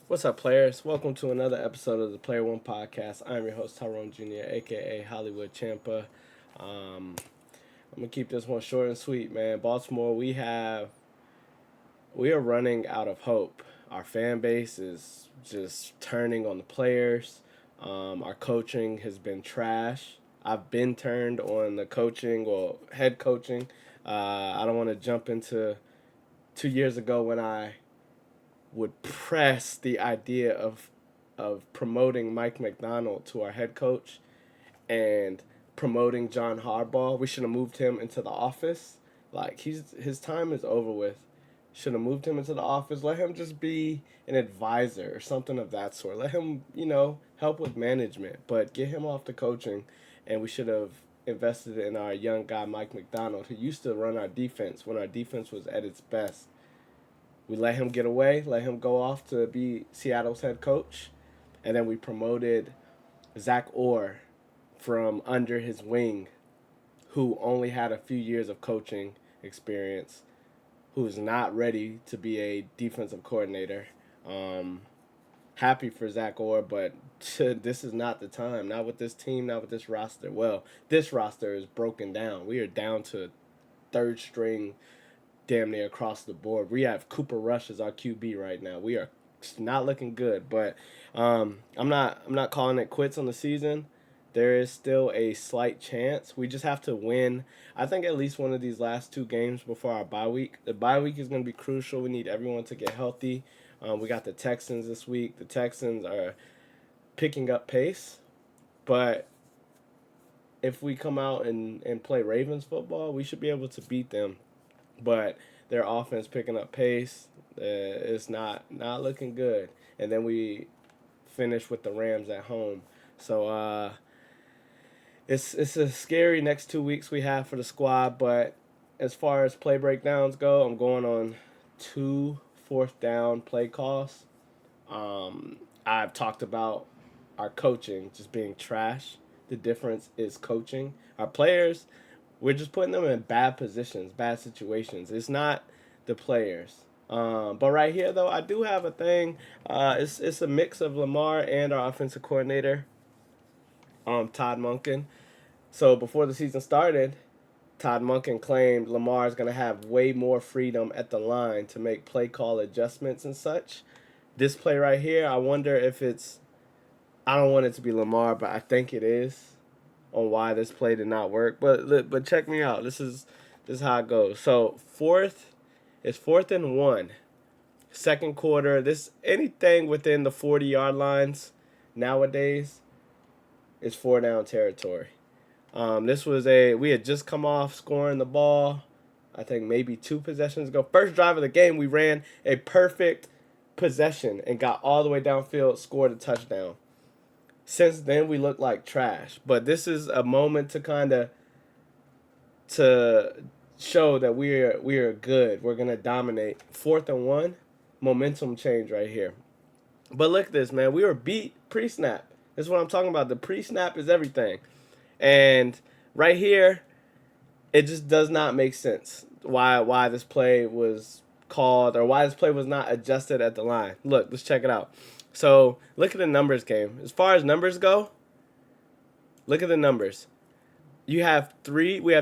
What's up, players? Welcome to another episode of the Player One Podcast. I'm your host, Tyrone Jr., aka Hollywood Champa. I'm gonna keep this one short and sweet, man. Baltimore, we are running out of hope. Our fan base is just turning on the players. Our coaching has been trash. I've been turned on the coaching, well, head coaching. I don't want to jump into 2 years ago when I would press the idea of promoting Mike McDonald to our head coach and promoting John Harbaugh. We should have moved him into the office. Like his time is over with. Should have moved him into the office. Let him just be an advisor or something of that sort. Let him, help with management, but get him off the coaching. And we should have invested in our young guy Mike McDonald, who used to run our defense when our defense was at its best. We let him get away, let him go off to be Seattle's head coach, and then we promoted Zach Orr from under his wing, who only had a few years of coaching experience, who's not ready to be a defensive coordinator. Um, Happy for Zach Orr, but this is not the time. Not with this team, not with this roster. Well, this roster is broken down. We are down to third string damn near across the board. We have Cooper Rush as our QB right now. We are not looking good, but I'm not calling it quits on the season. There is still a slight chance. We just have to win. I think at least one of these last two games before our bye week. The bye week is going to be crucial. We need everyone to get healthy. We got the Texans this week. The Texans are picking up pace, but if we come out and play Ravens football, we should be able to beat them. But their offense picking up pace, it's not looking good. And then we finish with the Rams at home. So it's a scary next 2 weeks we have for the squad. But as far as play breakdowns go, I'm going on two fourth down play calls. I've talked about our coaching just being trash. The difference is coaching. Our players, we're just putting them in bad positions, bad situations. It's not the players. But right here, though, I do have a thing. It's a mix of Lamar and our offensive coordinator, Todd Monken. So before the season started, Todd Monken claimed Lamar is going to have way more freedom at the line to make play call adjustments and such. This play right here, I wonder if it's. I don't want it to be Lamar, but I think it is on why this play did not work. But check me out. This is how it goes. So it's 4th and 1. Second quarter. This anything within the 40-yard lines nowadays is 4 down territory. This was we had just come off scoring the ball. I think maybe 2 possessions ago. First drive of the game, we ran a perfect possession and got all the way downfield, scored a touchdown. Since then, we look like trash. But this is a moment to show that we are good. We're gonna dominate. 4th and 1, momentum change right here. But look at this, man. We were beat pre-snap. This is what I'm talking about. The pre-snap is everything. And right here, it just does not make sense why this play was called or why this play was not adjusted at the line. Look, let's check it out. So look at the numbers game. As far as numbers go, look at the numbers. We have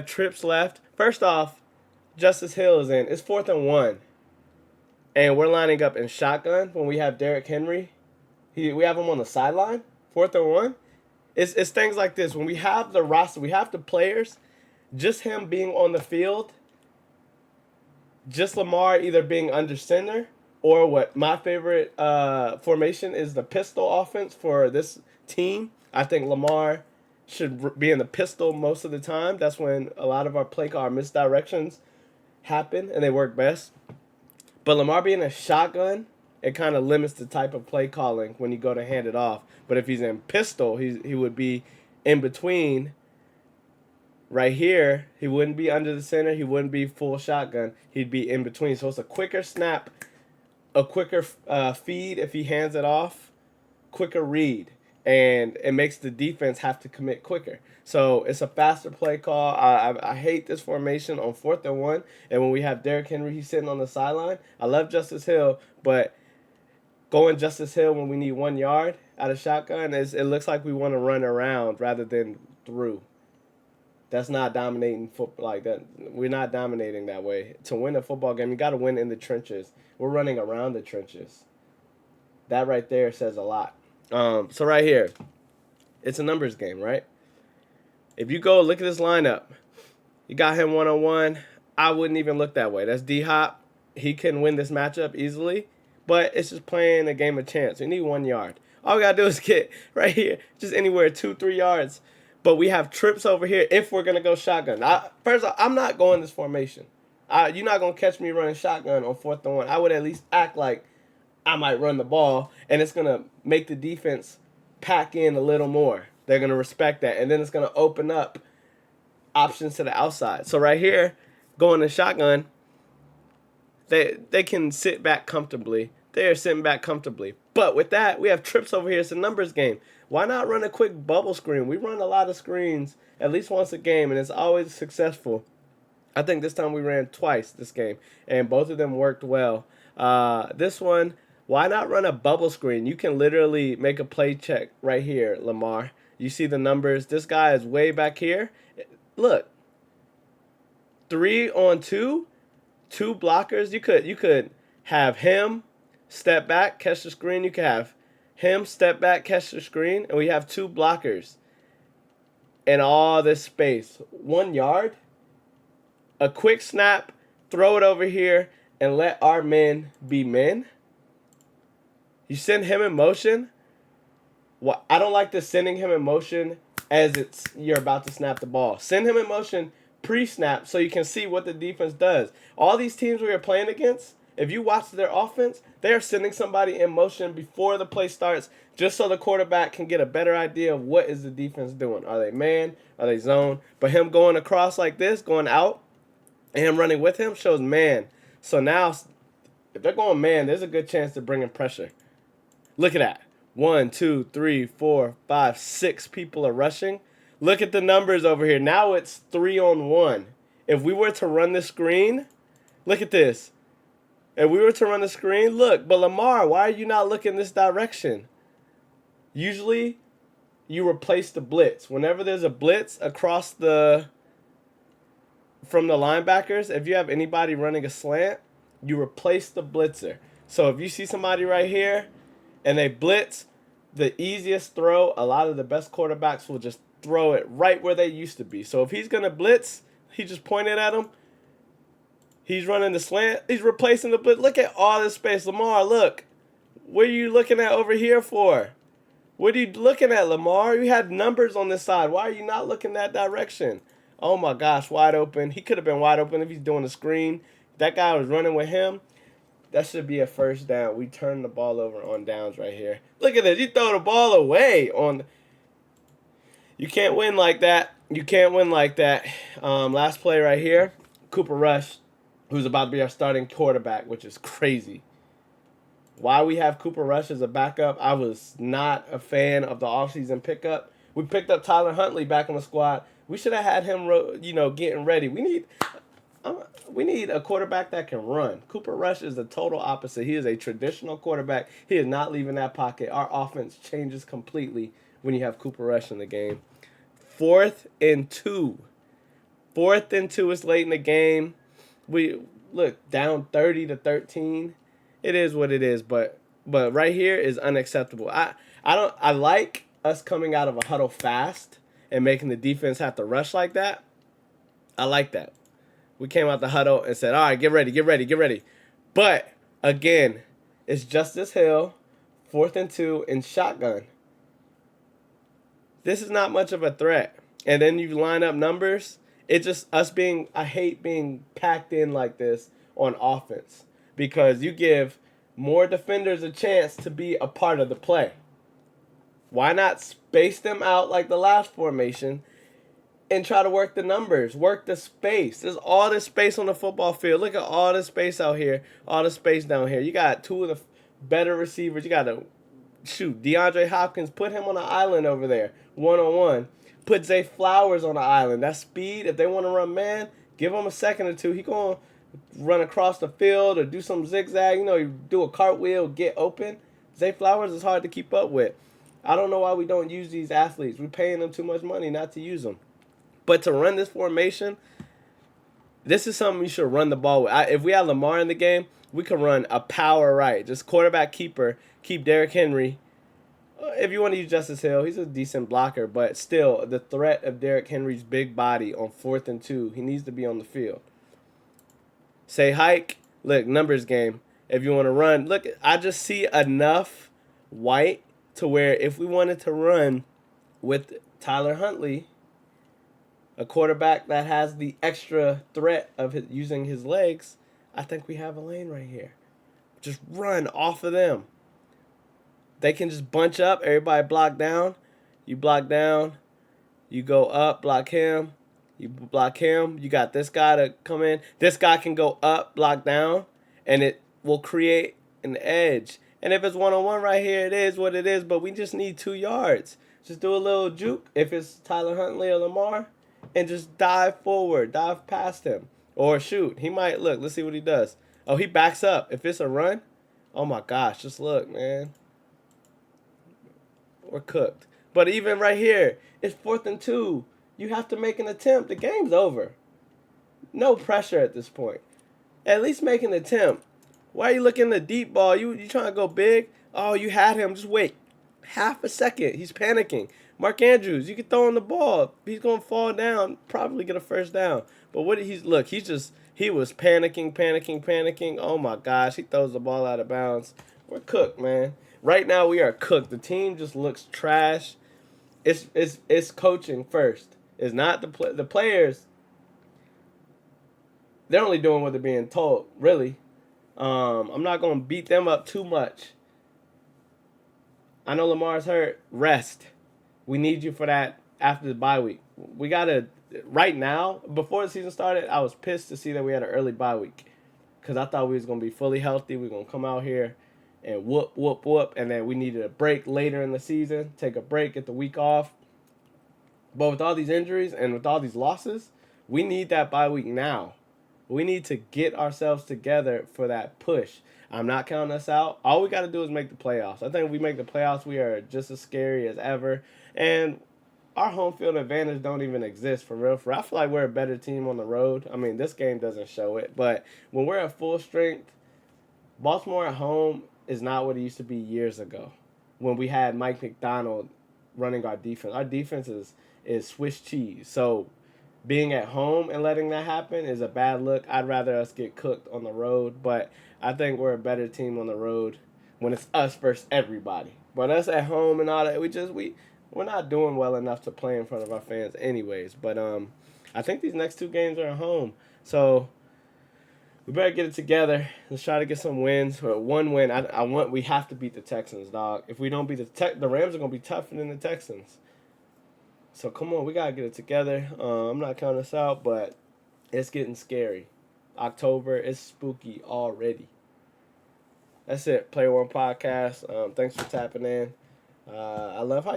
trips left. First off, Justice Hill is in. It's 4th and 1. And we're lining up in shotgun when we have Derrick Henry. We have him on the sideline. 4th and 1. It's things like this. When we have the roster, we have the players, just him being on the field, just Lamar either being under center or what my favorite formation is the pistol offense for this team. I think Lamar should be in the pistol most of the time. That's when a lot of our our misdirections happen and they work best. But Lamar being a shotgun, it kind of limits the type of play calling when you go to hand it off. But if he's in pistol, he would be in between. Right here, he wouldn't be under the center. He wouldn't be full shotgun. He'd be in between. So it's a quicker snap, a quicker feed if he hands it off, quicker read. And it makes the defense have to commit quicker. So it's a faster play call. I hate this formation on 4th and 1. And when we have Derrick Henry, he's sitting on the sideline. I love Justice Hill, but going Justice Hill when we need 1 yard out of shotgun, it looks like we want to run around rather than through. That's not dominating football like that. We're not dominating that way. To win a football game, you got to win in the trenches. We're running around the trenches. That right there says a lot. So right here, it's a numbers game, right? If you go look at this lineup, you got him 1-on-1. I wouldn't even look that way. That's D-Hop. He can win this matchup easily, but it's just playing a game of chance. We need 1 yard. All we got to do is get right here, just anywhere 2-3 yards. But we have trips over here if we're going to go shotgun. First off, I'm not going this formation. You're not going to catch me running shotgun on 4th and 1. I would at least act like I might run the ball, and it's going to make the defense pack in a little more. They're going to respect that, and then it's going to open up options to the outside. So right here, going to shotgun, they can sit back comfortably. They are sitting back comfortably. But with that, we have trips over here. It's a numbers game. Why not run a quick bubble screen? We run a lot of screens at least once a game, and it's always successful. I think this time we ran twice this game, and both of them worked well. This one, why not run a bubble screen? You can literally make a play check right here, Lamar. You see the numbers. This guy is way back here. Look, 3-on-2, 2 blockers. You could have him step back, catch the screen. You could have him step back, catch the screen, and we have 2 blockers in all this space. 1 yard, a quick snap, throw it over here, and let our men be men. You send him in motion. Well, I don't like the sending him in motion as you're about to snap the ball. Send him in motion pre-snap so you can see what the defense does. All these teams we are playing against, if you watch their offense, they are sending somebody in motion before the play starts just so the quarterback can get a better idea of what is the defense doing. Are they man? Are they zone? But him going across like this, going out, and him running with him shows man. So now, if they're going man, there's a good chance to bring in pressure. Look at that. 1, 2, 3, 4, 5, 6 people are rushing. Look at the numbers over here. Now it's 3-on-1. If we were to run the screen, look at this. If we were to run the screen, look. But Lamar, why are you not looking this direction? Usually, you replace the blitz. Whenever there's a blitz across from the linebackers, if you have anybody running a slant, you replace the blitzer. So if you see somebody right here and they blitz, the easiest throw, a lot of the best quarterbacks will just throw it right where they used to be. So if he's going to blitz, he just pointed at him. He's running the slant. He's replacing the blitz. Look at all this space. Lamar, look. What are you looking at over here for? What are you looking at, Lamar? You had numbers on this side. Why are you not looking that direction? Oh, my gosh, wide open. He could have been wide open if he's doing the screen. That guy was running with him. That should be a first down. We turn the ball over on downs right here. Look at this. You throw the ball away. You can't win like that. You can't win like that. Last play right here. Cooper Rush, who's about to be our starting quarterback, which is crazy. Why we have Cooper Rush as a backup, I was not a fan of the offseason pickup. We picked up Tyler Huntley back on the squad. We should have had him, getting ready. We need a quarterback that can run. Cooper Rush is the total opposite. He is a traditional quarterback. He is not leaving that pocket. Our offense changes completely when you have Cooper Rush in the game. 4th and 2. 4th and 2 is late in the game. We look down 30-13. It is what it is, but right here is unacceptable. I like us coming out of a huddle fast and making the defense have to rush like that. I like that. We came out the huddle and said, all right, get ready, get ready, get ready. But, again, it's Justice Hill, 4th and 2, in shotgun. This is not much of a threat. And then you line up numbers. It's just us I hate being packed in like this on offense because you give more defenders a chance to be a part of the play. Why not space them out like the last formation and try to work the numbers, work the space? There's all this space on the football field. Look at all this space out here, all the space down here. You got 2 of the better receivers. You got to DeAndre Hopkins, put him on an island over there, 1-on-1. Put Zay Flowers on the island. That speed, if they want to run man, give him a second or two. He going to run across the field or do some zigzag. You do a cartwheel, get open. Zay Flowers is hard to keep up with. I don't know why we don't use these athletes. We're paying them too much money not to use them. But to run this formation, this is something we should run the ball with. If we have Lamar in the game, we can run a power right. Just quarterback keeper, keep Derrick Henry. If you want to use Justice Hill, he's a decent blocker, but still, the threat of Derrick Henry's big body on 4th and 2, he needs to be on the field. Say hike, look, numbers game. If you want to run, look, I just see enough white to where if we wanted to run with Tyler Huntley, a quarterback that has the extra threat of using his legs, I think we have a lane right here. Just run off of them. They can just bunch up. Everybody block down. You block down. You go up, block him. You block him. You got this guy to come in. This guy can go up, block down, and it will create an edge. And if it's one-on-one right here, it is what it is, but we just need 2 yards. Just do a little juke if it's Tyler Huntley or Lamar, and just dive forward, dive past him. Or shoot. He might, look, let's see what he does. Oh, he backs up. If it's a run, oh my gosh, just look, man. We're cooked. But even right here, it's 4th and 2. You have to make an attempt. The game's over. No pressure at this point. At least make an attempt. Why are you looking at the deep ball? You trying to go big? Oh, you had him. Just wait half a second. He's panicking. Mark Andrews, you can throw him the ball. He's going to fall down, probably get a first down. But what did he look? He was panicking. Oh my gosh, he throws the ball out of bounds. We're cooked, man. Right now we are cooked. The team just looks trash. It's coaching first. It's not the players. They're only doing what they're being told, really. I'm not going to beat them up too much. I know Lamar's hurt. Rest. We need you for that after the bye week. We got to, right now, before the season started, I was pissed to see that we had an early bye week. Because I thought we was going to be fully healthy. We were going to come out here and whoop. And then we needed a break later in the season. Take a break, get the week off. But with all these injuries and with all these losses, we need that bye week now. We need to get ourselves together for that push. I'm not counting us out. All we got to do is make the playoffs. I think if we make the playoffs, we are just as scary as ever. And our home field advantage don't even exist for real. I feel like we're a better team on the road. I mean, this game doesn't show it. But when we're at full strength, Baltimore at home is not what it used to be years ago when we had Mike McDonald running our defense. Our defense is Swiss cheese. So being at home and letting that happen is a bad look. I'd rather us get cooked on the road, but I think we're a better team on the road when it's us versus everybody. But us at home and all that, we're not doing well enough to play in front of our fans anyways. But I think these next 2 games are at home. So we better get it together. Let's try to get some wins. Or 1 win. We have to beat the Texans, dog. If we don't beat the Rams are going to be tougher than the Texans. So come on, we got to get it together. I'm not counting us out, but it's getting scary. October is spooky already. That's it. Player One Podcast. Thanks for tapping in. I love how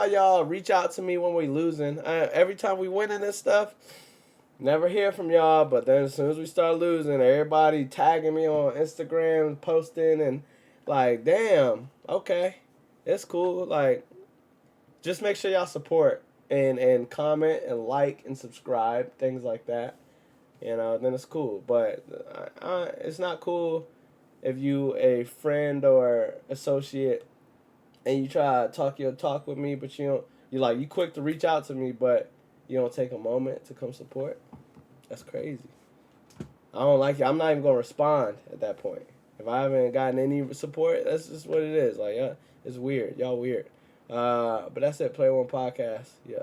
y'all reach out to me when we losing. Every time we winning this stuff, never hear from y'all. But then as soon as we start losing, everybody tagging me on Instagram, posting, and like, damn, okay, it's cool. Like, just make sure y'all support and comment and like and subscribe, things like that. Then it's cool. But it's not cool if you a friend or associate and you try to talk your talk with me, but you quick to reach out to me, but you don't take a moment to come support. That's crazy. I don't like it. I'm not even gonna respond at that point. If I haven't gotten any support, that's just what it is. Like, it's weird. Y'all weird. But that's it. Play One Podcast. Yeah.